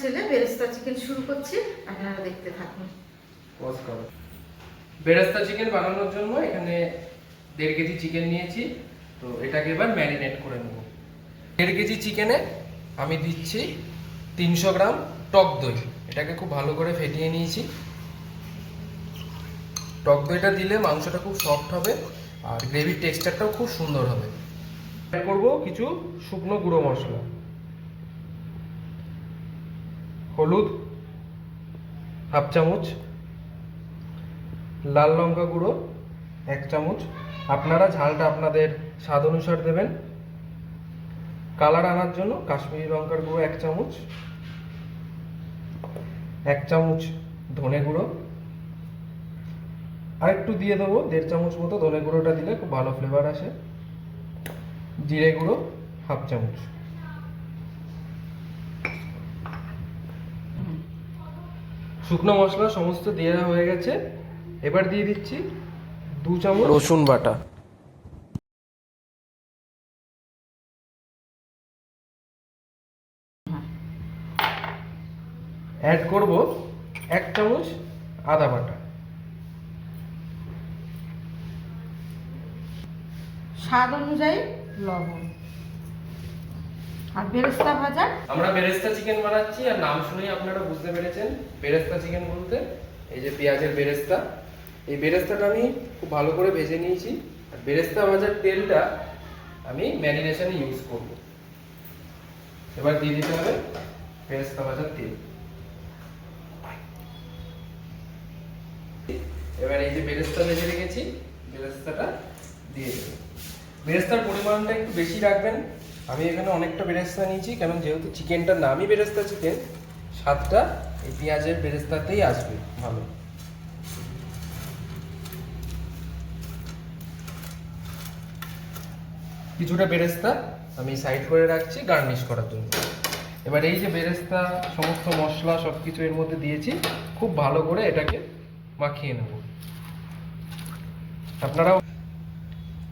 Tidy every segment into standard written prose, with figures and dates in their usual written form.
ছেলে বেরেস্তা চিকেন শুরু করছি, আপনারা দেখতে থাকুন। বেরেস্তা চিকেন বানানোর জন্য এখানে 1.5 কেজি চিকেন নিয়েছি। তো এটাকে এবার ম্যারিনেট করে নেব। 1.5 কেজি চিকেনে আমি দিচ্ছি 300 গ্রাম টক দই। এটাকে খুব ভালো করে ফেটিয়ে নিয়েছি। টক দইটা দিলে মাংসটা খুব সফট হবে আর গ্রেভির টেক্সচারটাও খুব সুন্দর হবে। অ্যাড করব কিছু শুকনো গুঁড়ো মশলা, হলুদ 1/2 চামচ, লাল লঙ্কা গুঁড়ো 1 চামচ, আপনারা ঝালটা আপনাদের স্বাদ অনুসার দেবেন। কালার আনার জন্য কাশ্মীরি লঙ্কার গুঁড়ো 1 চামচ, 1 চামচ ধনে গুঁড়ো, আর একটু দিয়ে দেবো 1.5 চামচ মতো। ধনে গুঁড়োটা দিলে খুব ভালো ফ্লেভার আসে। জিরে গুঁড়ো 1/2 চামচ। শুকনো মশলা সমস্ত দেওয়া হয়ে গেছে। এবার দিয়ে দিচ্ছি 2 চামচ রসুন বাটা, অ্যাড করব 1 চামচ আদা বাটা, স্বাদ অনুযায়ী লবণ, আর বেরেস্তা ভাজা। আমরা বেরেস্তা চিকেন বানাচ্ছি আর নাম শুনেই আপনারা বুঝতে পেরেছেন বেরেস্তা চিকেন বলতে এই যে পেঁয়াজের বেরেস্তা। এই বেরেস্তাটা আমি খুব ভালো করে ভেজে নিয়েছি। আর বেরেস্তা ভাজার তেলটা আমি ম্যারিনেশনে ইউজ করব। এবার দিয়ে দিতে হবে বেরেস্তা ভাজার তেল। এবার এই যে বেরেস্তা ভেজে রেখেছি, বেরেস্তাটা দিয়ে দেব। বেরেস্তার পরিমাণটা একটু বেশি রাখবেন। আমি এখানে অনেকটা বেরেস্তা নিয়েছি, কারণ যেহেতু চিকেনটার নামই বেরেস্তা চিকেন, স্বাদটা এই পেঁয়াজের বেরেস্তাতেই আসবে ভালো। কিছুটা বেরেস্তা আমি সাইড করে রাখছি গার্নিশ করার জন্য। এবার এই যে বেরেস্তা সমস্ত মশলা সবকিছু এর মধ্যে দিয়েছি, খুব ভালো করে এটাকে মাখিয়ে নেব। আপনারাও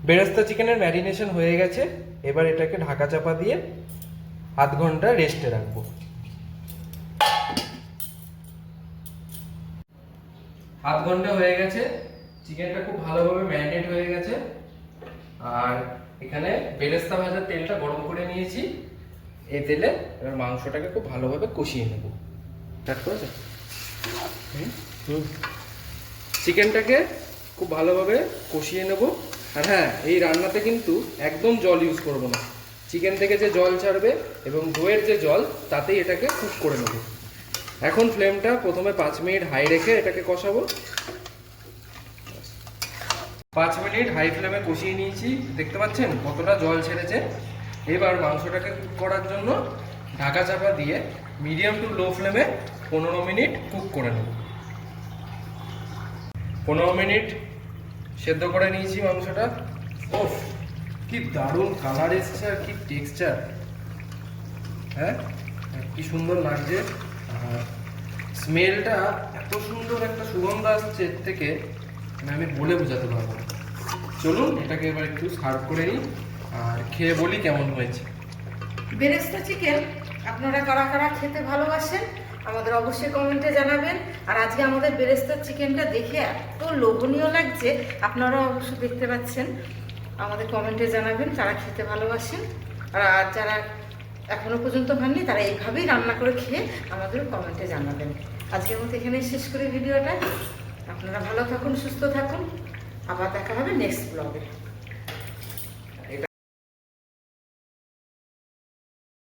বেরেস্তা চিকেনের ম্যারিনেশন হয়ে গেছে। এবার এটাকে ঢাকা চাপা দিয়ে 0.5 ঘন্টা রেস্টে রাখবো। 0.5 ঘন্টা হয়ে গেছে, চিকেনটা খুব ভালোভাবে ম্যারিনেট হয়ে গেছে। আর এখানে বেরেস্তা ভাজার তেলটা গরম করে নিয়েছি। এই তেলে এবার মাংসটাকে খুব ভালোভাবে কষিয়ে নেব। স্টার্ট করেছে? চিকেনটাকে খুব ভালোভাবে কষিয়ে নেব। আর হ্যাঁ, এই রান্নাতে কিন্তু একদম জল ইউজ করব না। চিকেন থেকে যে জল ছাড়বে এবং দইয়ের যে জল, তাতেই এটাকে কুক করে নেব। এখন ফ্লেমটা প্রথমে 5 মিনিট হাই রেখে এটাকে কষাবো। 5 মিনিট হাই ফ্লেমে কষিয়ে নিয়েছি। দেখতে পাচ্ছেন কতটা জল ছেড়েছে। এবার মাংসটাকে কুক করার জন্য ঢাকা চাপা দিয়ে মিডিয়াম টু লো ফ্লেমে 15 মিনিট কুক করে নেব। 15 মিনিট সেদ্ধ করে নিয়েছি মাংসটা। ওফ, কি দারুণ কালার এসেছে আর কি টেক্সচার। হ্যাঁ, কি সুন্দর লাগছে। আর স্মেলটা এত সুন্দর একটা সুগন্ধ আসছে এর থেকে, আমি বলে বোঝাতে পারবো না। চলুন এটাকে এবার একটু সার্ভ করে নিই আর খেয়ে বলি কেমন হয়েছে। বেরেস্তা চিকেন আপনারা কারা কারা খেতে ভালোবাসেন আমাদের অবশ্যই কমেন্টে জানাবেন। আর আজকে আমাদের বেরেস্তা চিকেনটা দেখে এত লোভনীয় লাগছে, আপনারা অবশ্যই দেখতে পাচ্ছেন। আমাদের কমেন্টে জানাবেন যারা খেতে ভালোবাসেন। আর যারা এখনো পর্যন্ত খাননি তারা এইভাবেই রান্না করে খেয়ে আমাদের কমেন্টে জানাবেন। আজকের মতো এখানেই শেষ করি ভিডিওটা। আপনারা ভালো থাকুন, সুস্থ থাকুন, আবার দেখা হবে নেক্সট ব্লগে।